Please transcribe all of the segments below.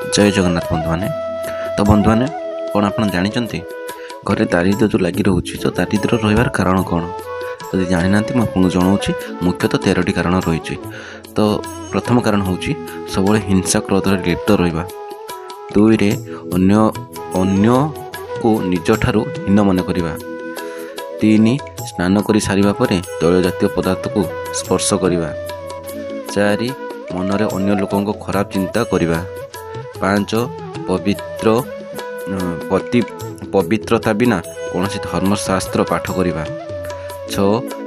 जय जगन्नाथ बंधु मैंने तो बंधु मैंने कौन आप जानते घरे दारिद्र्य जो लगी रोचे तो दारिद्र्य रही कारण कौन जब जानी ना मुझे जनाऊँगी मुख्यतः 13टी कारण रही। तो प्रथम कारण हूँ सब हिंसा क्रोध लिप्त रहा, दुईरे अन्य को निज ठारू हीन मन करवा, तीन स्नान कर सारिबा परे तैल जातीय पदार्थ को स्पर्श करवा, चारि मनरे अन्य लोकों खराब चिंता करवा, पांच पवित्रता बिना कौन धर्मशास्त्र पाठ करवा, छ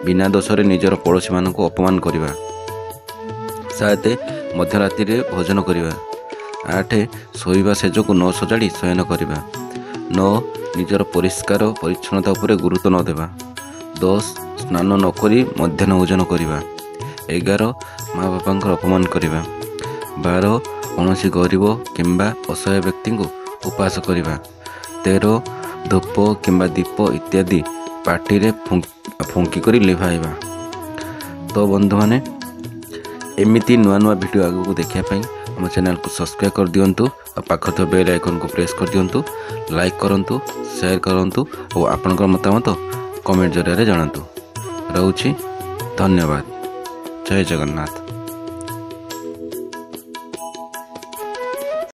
बिना दोषरे निजर पड़ोशी मान को अपमान करवा, सात मध्यराति भोजन करवा, आठ शोइबा सेज को न सजाड़ी शयन करवा, नौ निजर परिष्कार परिच्छन्नता उपरे गुरुत्व न देवा, 10 स्नान नकरी मध्याह्न भोजन करवा, 11 माँ बापा अपमान करवा, 12 कौन गरीब किंबा असहाय व्यक्ति को उपवास करवा, 13 धूप किंबा दीप इत्यादि पार्टी फुंकी कर लिभाइबा। तो बंधु मैंने एमती नुआ नुआ वीडियो आगे को देखापी आम चैनल को सब्सक्राइब कर दिंतु और पाख बेल आइकन को प्रेस कर दिंतु, लाइक करूँ, शेयर करूँ और आपंकर मतामत कमेंट जरिए जनातु। रोची धन्यवाद। जय जगन्नाथ।